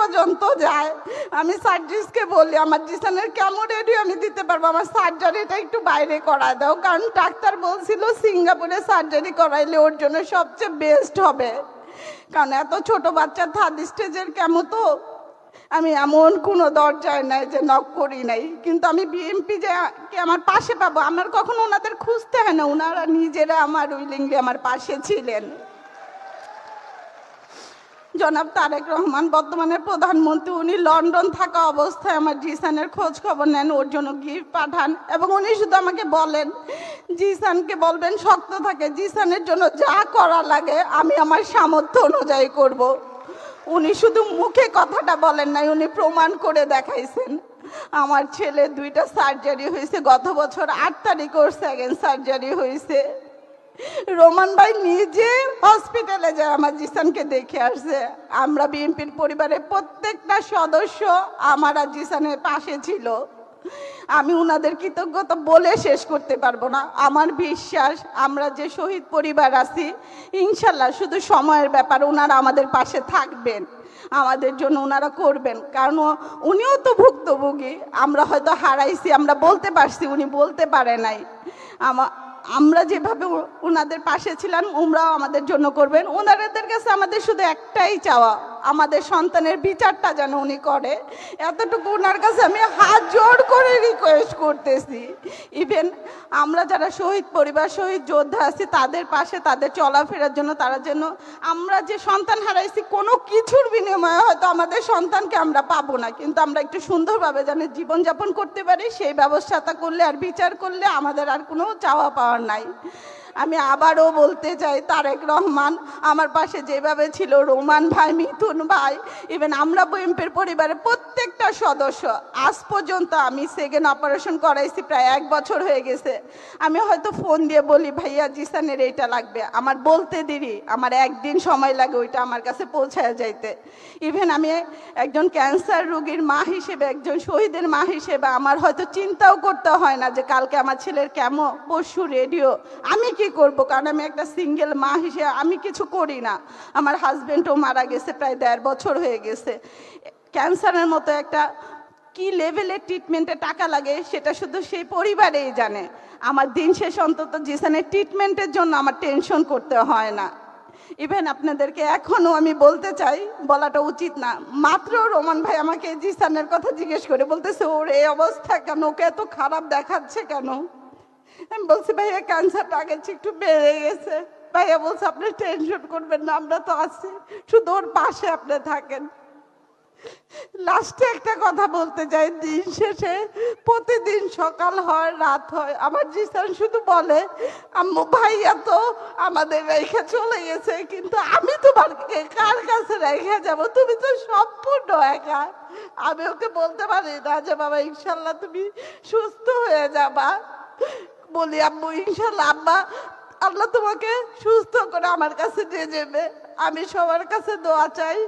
পর্যন্ত যায়। আমি সার্জিসকে বলি আমার জিসানের কেমন রেডিও আমি দিতে পারবো, আমার সার্জারিটা একটু বাইরে করা দাও, কারণ ডাক্তার বলছিল সিঙ্গাপুরে সার্জারি করাইলে ওর জন্য সবচেয়ে বেস্ট হবে, কারণ এত ছোট বাচ্চা থার্ড স্টেজের কেমন। তো আমি এমন কোনো দরজায় নাই যে নক করি নাই, কিন্তু আমি বিএমপি যে কে আমার পাশে পাবো, আমার কখনো ওনাদের খুঁজতে হয় না, ওনারা নিজেরা আমার উইলিংলি আমার পাশে ছিলেন। জনাব তারেক রহমান বর্তমানে প্রধানমন্ত্রী, উনি লন্ডন থাকা অবস্থায় আমার জিসানের খোঁজ খবর নেন, ওর জন্য গিফট পাঠান, এবং উনি শুধু আমাকে বলেন জিসানকে বলবেন শক্ত থাকে, জিসানের জন্য যা করা লাগে আমি আমার সামর্থ্য অনুযায়ী করব। উনি শুধু মুখে কথাটা বলেন নাই, উনি প্রমাণ করে দেখাইছেন। আমার ছেলে 2টা সার্জারি হয়েছে, গত বছর 8 তারিখ ওর সেকেন্ড সার্জারি হয়েছে। রোমান ভাই নিজে হসপিটালে যায় আমার জিসানকে দেখে আসছে। আমরা বিএনপির পরিবারের প্রত্যেকটা সদস্য আমার আর জিসানের পাশে ছিল। আমি উনাদের কৃতজ্ঞতা বলে শেষ করতে পারবো না। আমার বিশ্বাস আমরা যে শহীদ পরিবার আছি ইনশাল্লাহ শুধু সময়ের ব্যাপার, ওনারা আমাদের পাশে থাকবেন, আমাদের জন্য ওনারা করবেন, কারণ উনিও তো ভুক্তভোগী। আমরা হয়তো হারাইছি, আমরা বলতে পারছি, উনি বলতে পারে নাই। আমরা যেভাবে ওনাদের পাশে ছিলাম ওনারাও আমাদের জন্য করবেন। ওনাদের কাছে আমাদের শুধু একটাই চাওয়া, আমাদের সন্তানের বিচারটা যেন উনি করে, এতটুকু ওনার কাছে আমি হাত জোড় করে রিকোয়েস্ট করতেছি। ইভেন আমরা যারা শহীদ পরিবার শহীদ যোদ্ধা আছি তাদের পাশে, তাদের চলাফেরার জন্য, তারা যেন আমরা যে সন্তান হারাইছি কোনো কিছুর বিনিময়ে হয়তো আমাদের সন্তানকে আমরা পাবো না, কিন্তু আমরা একটু সুন্দরভাবে যেন জীবনযাপন করতে পারি সেই ব্যবস্থাটা করলে আর বিচার করলে আমাদের আর কোনো চাওয়া পাওয়ার নাই। আমি আবারও বলতে চাই তারেক রহমান আমার পাশে যেভাবে ছিল, রোমান ভাই, মিথুন ভাই, ইভেন আমরা বিএনপির পরিবারের প্রত্যেকটা সদস্য, আজ পর্যন্ত আমি সেকেন্ড অপারেশন করাইছি প্রায় 1 বছর হয়ে গেছে। আমি হয়তো ফোন দিয়ে বলি ভাইয়া জিসানের এইটা লাগবে, আমার বলতে দেরি, আমার 1 দিন সময় লাগে ওইটা আমার কাছে পৌঁছায় যাইতে। ইভেন আমি একজন ক্যান্সার রোগীর মা হিসেবে, একজন শহীদের মা হিসেবে আমার হয়তো চিন্তাও করতে হয় না যে কালকে আমার ছেলের কেমো, পরশু রেডিও, আমি কি করব, কারণ আমি একটা সিঙ্গেল মা হিসেবে আমি কিছু করি না। আমার হাজবেন্ডও মারা গেছে, প্রায় 1.5 বছর হয়ে গেছে। ক্যান্সারের মতো একটা কি লেভেলের ট্রিটমেন্টে টাকা লাগে সেটা শুধু সেই পরিবারেই জানে। আমার দিন শেষ অন্তত জিসানের ট্রিটমেন্টের জন্য আমার টেনশন করতে হয় না। ইভেন আপনাদেরকে এখনো আমি বলতে চাই, বলাটা উচিত না, মাত্র রোমান ভাই আমাকে জিসানের কথা জিজ্ঞেস করে বলতেছে ওর এই অবস্থা কেন, ওকে এত খারাপ দেখাচ্ছে কেন। আমি বলছি ভাইয়া ক্যান্সারটা আগের চেয়ে একটু বেড়ে গেছে। ভাইয়া বলছে আপনি টেনশন করবেন না, আমরা তো আছি, শুধু ওর পাশে আপনি থাকেন। লাস্টে একটা কথা বলতে চাই, দিন শেষে প্রতিদিন সকাল হয় রাত হয় আমার জিসান শুধু বলে আম্মু ভাইয়া তো আমাদের রেখে চলে গেছে, কিন্তু আমি তোমাকে কার কাছে রেখে যাব, তুমি তো সম্পূর্ণ একা। আমি ওকে বলতে পারি না যে বাবা ইনশাল্লাহ তুমি সুস্থ হয়ে যাবা, বলি আম্মু ইনশাল্লাহ আম্মা আল্লাহ তোমাকে সুস্থ করে আমার কাছে নিয়ে যাবে। আমি সবার কাছে দোয়া চাই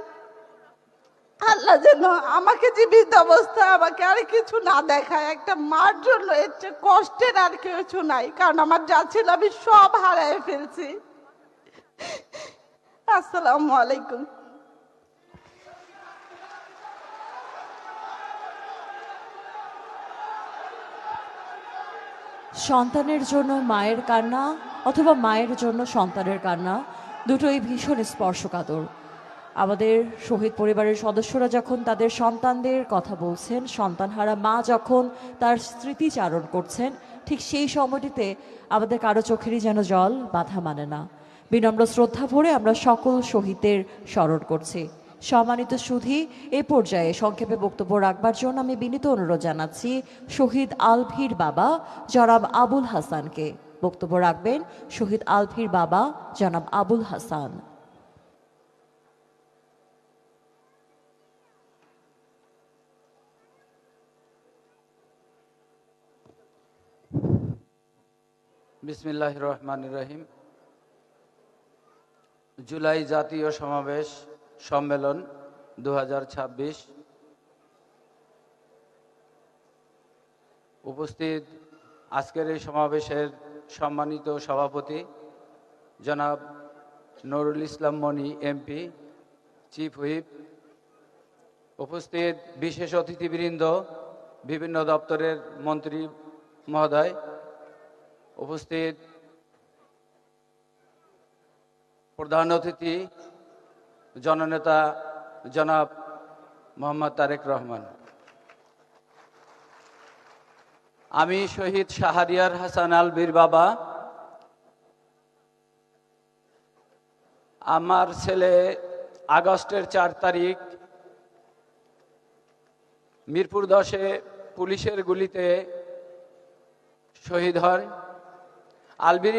আল্লাহ যেন আমাকে জীবিত অবস্থা আমাকে আর কিছু না দেখায়। একটা মার জন্য এর চেয়ে কষ্টের আর কিছু নাই, কারণ আমার যা ছিল আমি সব হারায় ফেলছি। আসসালামু আলাইকুম। সন্তানের জন্য মায়ের কান্না অথবা মায়ের জন্য সন্তানের কান্না দুটোই ভীষণ স্পর্শকাতর। আমাদের শহীদ পরিবারের সদস্যরা যখন তাদের সন্তানদের কথা বলছেন, সন্তানহারা মা যখন তার স্মৃতিচারণ করছেন, ঠিক সেই সময়টিতে আমাদের কারো চোখেরই যেন জল বাধা মানে না। বিনম্র শ্রদ্ধা ভরে আমরা সকল শহীদদের স্মরণ করছি। সম্মানিত সুধী, এ পর্যায়ে সংক্ষেপে বক্তব্য রাখবার জন্য আমি বিনীত অনুরোধ জানাচ্ছি শহীদ আলভীর বাবা জনাব আবুল হাসানকে। বক্তব্য রাখবেন শহীদ আলভীর বাবা জনাব আবুল হাসান। বিসমিল্লাহির রহমানির রহিম। জুলাই জাতীয় সমাবেশ সম্মেলন 2026 উপস্থিত আজকের এই সমাবেশের সম্মানিত সভাপতি জনাব নুরুল ইসলাম মনি এমপি, চিফ হুইপ, উপস্থিত বিশেষ অতিথিবৃন্দ, বিভিন্ন দপ্তরের মন্ত্রী মহোদয়, উপস্থিত প্রধান অতিথি জননেতা জনাব মোহাম্মদ তারেক রহমান, আমি শহীদ শাহরিয়ার হাসান আলভীর বাবা। আমার ছেলে আগস্টের ৪ তারিখ মিরপুর ১০-এ পুলিশের গুলিতে শহীদ হন। আলভীর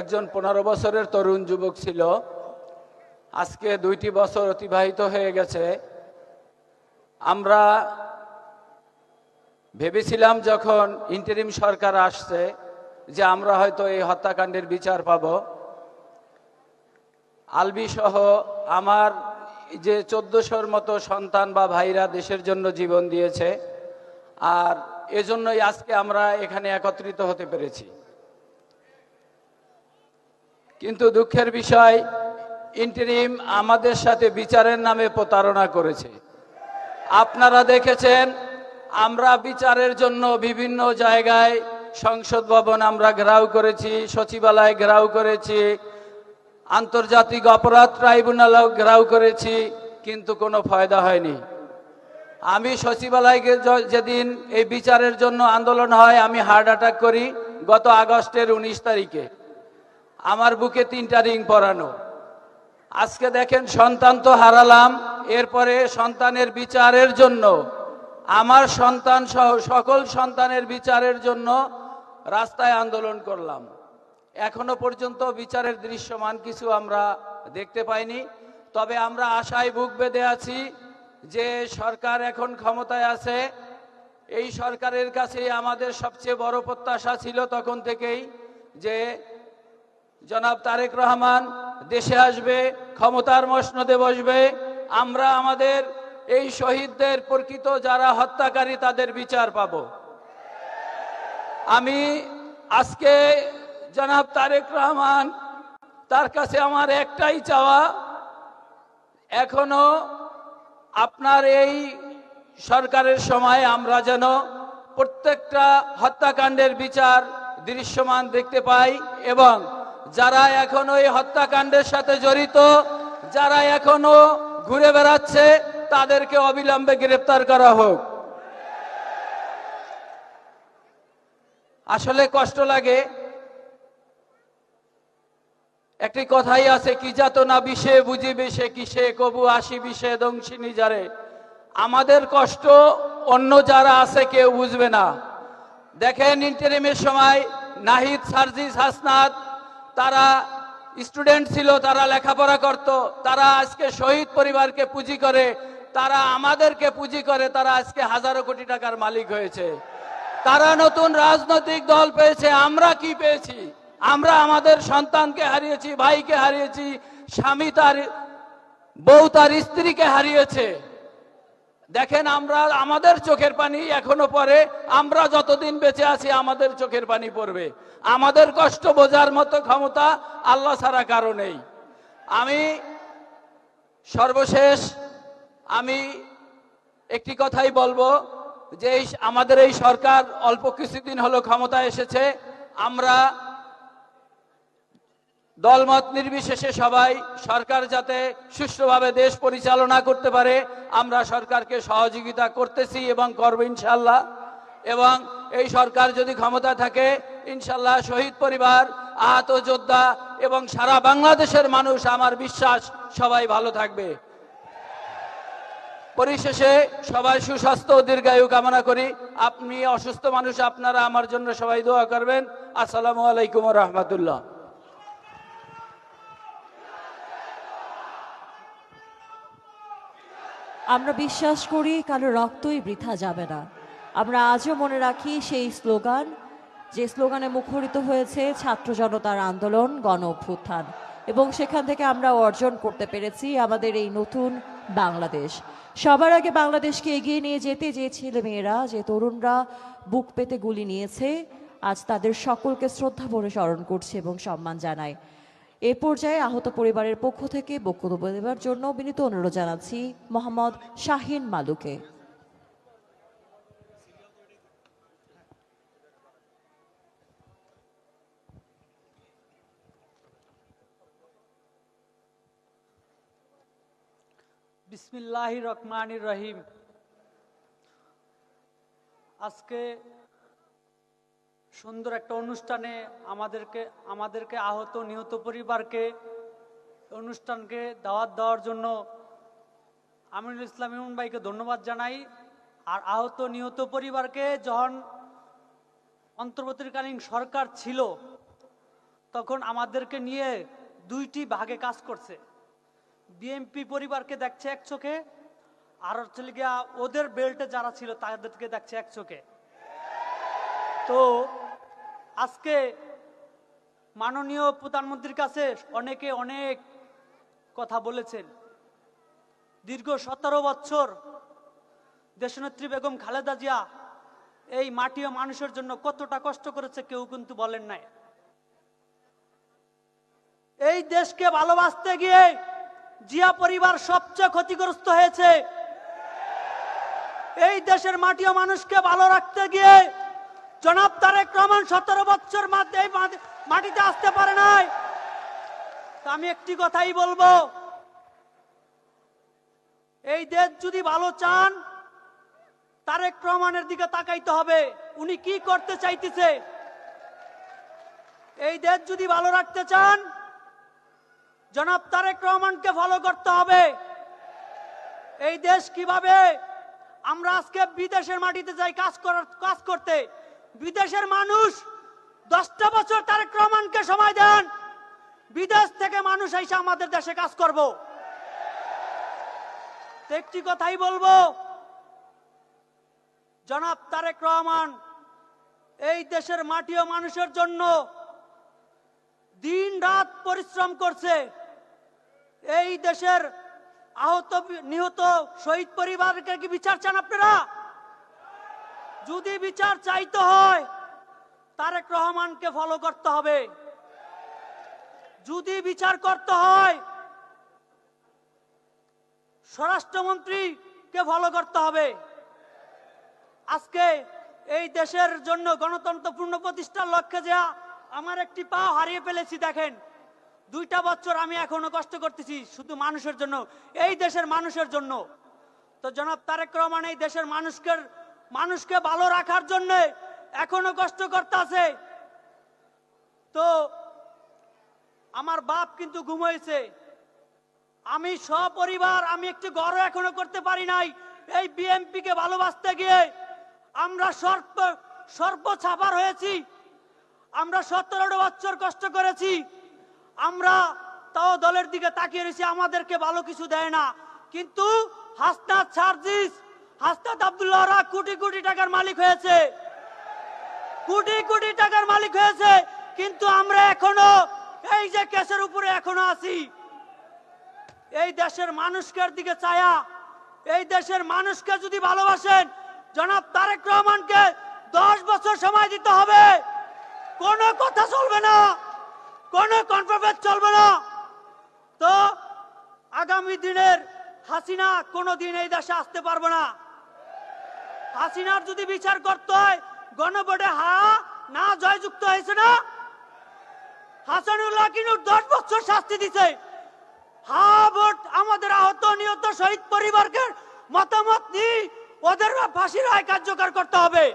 একজন ১৫ বছরের তরুণ যুবক ছিল। আজকে ২টি বছর অতিবাহিত হয়ে গেছে। আমরা ভেবেছিলাম যখন ইন্টারিম সরকার আসছে যে আমরা হয়তো এই হত্যাকাণ্ডের বিচার পাব। আলভী সহ আমার যে ১৪০০র মতো সন্তান বা ভাইরা দেশের জন্য জীবন দিয়েছে, আর এজন্যই আজকে আমরা এখানে একত্রিত হতে পেরেছি। কিন্তু দুঃখের বিষয়, ইন্টারিম আমাদের সাথে বিচারের নামে প্রতারণা করেছে। আপনারা দেখেছেন আমরা বিচারের জন্য বিভিন্ন জায়গায় সংসদ ভবন আমরা ঘেরাও করেছি, সচিবালয় ঘেরাও করেছি, আন্তর্জাতিক অপরাধ ট্রাইব্যুনালও ঘেরাও করেছি, কিন্তু কোনো ফায়দা হয়নি। আমি সচিবালয়কে যেদিন এই বিচারের জন্য আন্দোলন হয়, আমি হার্ট অ্যাটাক করি গত আগস্টের ১৯ তারিখে। আমার বুকে ৩টা রিং পরানো। আজকে দেখেন সন্তান তো হারালাম, এরপরে সন্তানের বিচারের জন্য, আমার সন্তান সহ সকল সন্তানের বিচারের জন্য রাস্তায় আন্দোলন করলাম। এখনো পর্যন্ত বিচারের দৃশ্যমান কিছু আমরা দেখতে পাইনি। তবে আমরা আশায় বুক বেঁধে আছি যে সরকার এখন ক্ষমতায় আছে। এই সরকারের কাছে আমাদের সবচেয়ে বড় প্রত্যাশা ছিল তখন থেকেই যে জনাব তারেক রহমান দেশে আসবে, ক্ষমতার মসনদে বসবে, আমরা আমাদের এই শহীদদের প্রকৃত যারা হত্যাকারী তাদের বিচার পাব। আমি আজকে জনাব তারেক রহমান, তার কাছে আমার একটাই চাওয়া, এখনো আপনার এই সরকারের সময় আমরা যেন প্রত্যেকটা হত্যাকাণ্ডের বিচার দৃশ্যমান দেখতে পাই, এবং যারা এখনো এই হত্যাকাণ্ডের সাথে জড়িত, যারা এখনো ঘুরে বেড়াচ্ছে, তাদেরকে অবিলম্বে গ্রেফতার করা হোক। আসলে কষ্ট লাগে, একটি কথাই আছে, কি যাত না বিষে বুঝিবে সে কিসে, কবু আসি বিষে দংশিনী যারে। আমাদের কষ্ট অন্য যারা আছে কেউ বুঝবে না। দেখেন ইন্টারিমের সময় নাহিদ, সার্জিস, হাসনাত, তারা স্টুডেন্ট ছিল, তারা লেখাপড়া করত, তারা আজকে শহীদ পরিবারকে পুঁজি করে, তারা আমাদেরকে পুঁজি করে, তারা আজকে হাজারো কোটি টাকার মালিক হয়েছে। তারা নতুন রাজনৈতিক দল পেয়েছে, আমরা কি পেয়েছি? আমরা আমাদের সন্তানকে হারিয়েছি, ভাইকে হারিয়েছি, স্বামী তার বউ তার স্ত্রীকে হারিয়েছে। দেখেন আমরা, আমাদের চোখের পানি এখনো পড়ে, আমরা যতদিন বেঁচে আছি আমাদের চোখের পানি পড়বে। আমাদের কষ্ট বোঝার মতো ক্ষমতা আল্লাহ ছাড়া কারো নেই। আমি সর্বশেষ আমি একটি কথাই বলবো যে আমাদের এই সরকার অল্প কিছুদিন হলো ক্ষমতায় এসেছে, আমরা দলমত নির্বিশেষে সবাই সরকার যাতে সুষ্ঠুভাবে দেশ পরিচালনা করতে পারে আমরা সরকারকে সহযোগিতা করতেছি এবং করব ইনশাল্লাহ। এবং এই সরকার যদি ক্ষমতা থাকে ইনশাল্লাহ শহীদ পরিবার, আহত যোদ্ধা এবং সারা বাংলাদেশের মানুষ, আমার বিশ্বাস সবাই ভালো থাকবে। পরিশেষে সবাই সুস্বাস্থ্য ও দীর্ঘায়ু কামনা করি। আপনি অসুস্থ মানুষ, আপনারা আমার জন্য সবাই দোয়া করবেন। আসসালামু আলাইকুম ওয়া রাহমাতুল্লাহ। আমরা বিশ্বাস করি কারো রক্তই বৃথা যাবে না। আমরা আজও মনে রাখি সেই স্লোগান, যে স্লোগানে মুখরিত হয়েছে ছাত্র জনতার আন্দোলন, গণ অভ্যুত্থান, এবং সেখান থেকে আমরা অর্জন করতে পেরেছি আমাদের এই নতুন বাংলাদেশ। সবার আগে বাংলাদেশকে এগিয়ে নিয়ে যেতে যে ছেলেমেয়েরা, যে তরুণরা বুক পেতে গুলি নিয়েছে, আজ তাদের সকলকে শ্রদ্ধা ভরে স্মরণ করছে এবং সম্মান জানায়। এ পর্যায়ে আহত পরিবারের পক্ষ থেকে বক্তব্য দেওয়ার জন্য বিনীত অনুরোধ জানাচ্ছি মোহাম্মদ শাহিন মালুকে। বিসমিল্লাহির রহমানির রহিম। আজকে সুন্দর একটা অনুষ্ঠানে আমাদেরকে আহত নিহত পরিবারকে অনুষ্ঠানকে দাওয়াত দেওয়ার জন্য আমিনুল ইসলাম ইমন ভাইকে ধন্যবাদ জানাই। আর আহত নিহত পরিবারকে যখন অন্তর্বর্তীকালীন সরকার ছিল তখন আমাদেরকে নিয়ে দুইটি ভাগে কাজ করছে। বিএনপি পরিবারকে দেখছে এক চোখে, আর হচ্ছে গিয়া ওদের বেল্টে যারা ছিল তাদেরকে দেখছে এক চোখে। তো আজকে মাননীয় প্রধানমন্ত্রীর কাছে অনেকে অনেক কথা বলেছেন। দীর্ঘ 17 বছর দেশনেত্রী বেগম খালেদা জিয়া এই মাটি ও মানুষের জন্য কতটা কষ্ট করেছে কেউ কিন্তু বলেন নাই। এই দেশকে ভালোবাসতে গিয়ে জিয়া পরিবার সবচেয়ে ক্ষতিগ্রস্ত হয়েছে। এই দেশের মাটি ও মানুষকে ভালো রাখতে গিয়ে জনাব তারেক রহমান 17 বছর মাটিতে আসতে পারে নাই। আমি একটি কথাই বলবো, এই দেশ যদি ভালো চান তারেক রহমানের দিকে তাকাইতে হবে, উনি কি করতে চাইতেছে। এই দেশ যদি ভালো রাখতে চান জনাব তারেক রহমানকে ফলো করতে হবে। এই দেশ কিভাবে আমরা আজকে বিদেশের মাটিতে যাই কাজ করতে, বিদেশের মানুষ 10টা বছর তারেক রহমানকে সময় দেন, বিদেশ থেকে মানুষ এসে আমাদের দেশে কাজ করব। একটি কথাই বলবো, জনাব তারেক রহমান এই দেশের মাটি ও মানুষের জন্য দিন রাত পরিশ্রম করছে। এই দেশের আহত নিহত শহীদ পরিবারকে কি বিচার চান আপনারা? যদি বিচার চাইতে হয় তারেক রহমানকে ফলো করতে হবে। যদি বিচার করতে হয় স্বরাষ্ট্রমন্ত্রীকে ফলো করতে হবে। আজকে এই দেশের জন্য গণতন্ত্র পূর্ণ প্রতিষ্ঠার লক্ষ্যে যা আমার একটি পা হারিয়ে ফেলেছি, দেখেন 2টা বছর আমি এখনো কষ্ট করতেছি শুধু মানুষের জন্য, এই দেশের মানুষের জন্য। তো জনাব তারেক রহমান এই দেশের মানুষকে ভালো রাখার জন্য এখনো কষ্ট করতে আছে। তো আমার বাপ কিন্তু ঘুমাইছে, আমি সপরিবার আমি একটু গর্ব এখনো করতে পারি নাই। এই বিএনপি কে ভালোবাসতে গিয়ে আমরা সর্বছাপার হয়েছি, আমরা 17 বছর কষ্ট করেছি, আমরা তাও দলের দিকে তাকিয়ে রয়েছি, আমাদেরকে ভালো কিছু দেয় না। কিন্তু হাসনাত সার্জিস, হাসনাত আব্দুল্লাহরা কোটি কোটি টাকার মালিক হয়েছে, কোটি কোটি টাকার মালিক হয়েছে, কিন্তু আমরা এখনো এই যে কেসের উপরে এখনো আছি। এই দেশের মানুষের দিকে চায়া, এই দেশের মানুষকে যদি ভালোবাসেন জনাব তারেক রহমানকে 10 বছর সময় দিতে হবে। কোনো কথা চলবে না, কোনো কনফারেন্স চলবে না। তো আগামী দিনের হাসিনা কোনোদিন এই দেশে আসতে পারবে না। হাসিনার যদি বিচার করতে হয় গণভোটে না জয়যুক্ত হয়েছে না, হাসানুল্লাহ কিন্তু 10 বছর শাস্তি দিছে। ভোট আমাদের আহত নিহত শহীদ পরিবারকে মতামত নিয়ে ওদের ফাঁসির রায় কার্যকর করতে হবে।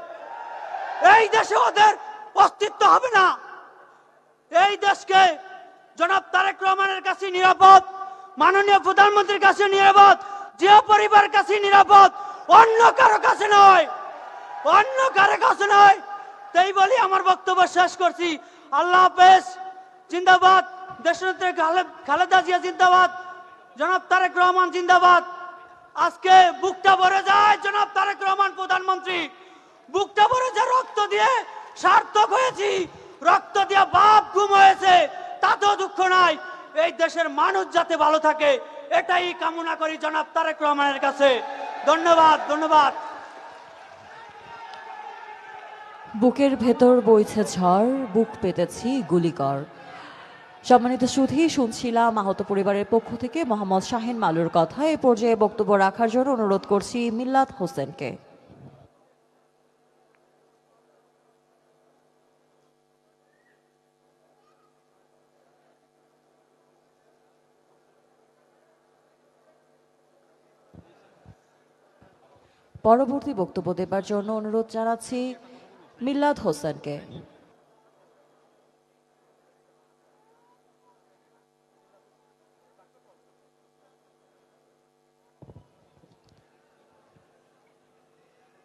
এই দেশে ওদের অস্তিত্ব হবে না। এই দেশকে জনাব তারেক রহমানের কাছে নিরাপদ, মাননীয় প্রধানমন্ত্রীর কাছে নিরাপদ, জিয়া পরিবারের কাছে নিরাপদ, অন্য কারো কাছে নয়, অন্য কারো কাছে নয়। তাই বলি আমার বক্তব্য শেষ করছি। আল্লাহ হাফেজ। জিন্দাবাদ দেশনেত্রী খালেদা জিয়া, জিন্দাবাদ জনাব তারেক রহমান, জিন্দাবাদ। আজকে বুকটা ভরে যায় জনাব তারেক রহমান প্রধানমন্ত্রী, বুকটা ভরে যায়, রক্ত দিয়ে সার্থক হয়েছি, রক্ত দিয়ে বাপ ঘুম হয়েছে, তাতেও দুঃখ নাই। এই দেশের মানুষ যাতে ভালো থাকে এটাই কামনা করি জনাব তারেক রহমানের কাছে। ধন্যবাদ, ধন্যবাদ। বুকের ভেতর বইছে ঝড়, বুক পেতেছি গুলিকর। সম্মানিত সুধী, শুনছিলাম আহত পরিবারের পক্ষ থেকে মোহাম্মদ শাহিন মালুর কথা। এ পর্যায়ে বক্তব্য রাখার জন্য অনুরোধ করছি মিল্লাত হোসেনকে। পরবর্তী বক্তব্য দেবার জন্য অনুরোধ জানাচ্ছি মিল্লাত হোসেনকে।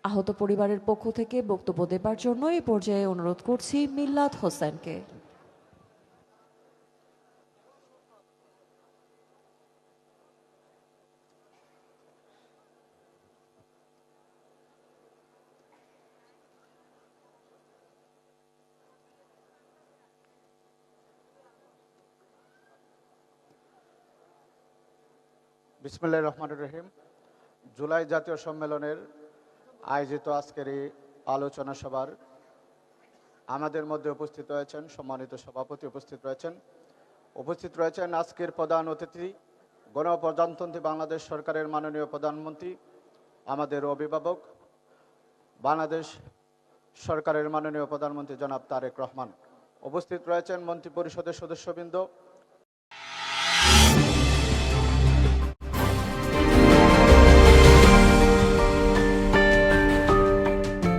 আহত পরিবারের পক্ষ থেকে বক্তব্য দেবার জন্য এই পর্যায়ে অনুরোধ করছি মিল্লাত হোসেনকে। বিসমিল্লাহির রহমানির রহিম। জুলাই জাতীয় সম্মেলনের আয়োজিত আজকের এই আলোচনা সভার আমাদের মধ্যে উপস্থিত রয়েছেন সম্মানিত সভাপতি, উপস্থিত রয়েছেন আজকের প্রধান অতিথি, গণপ্রজাতন্ত্রী বাংলাদেশ সরকারের মাননীয় প্রধানমন্ত্রী, আমাদের অভিভাবক, বাংলাদেশ সরকারের মাননীয় প্রধানমন্ত্রী জনাব তারেক রহমান। উপস্থিত রয়েছেন মন্ত্রিপরিষদের সদস্যবৃন্দ,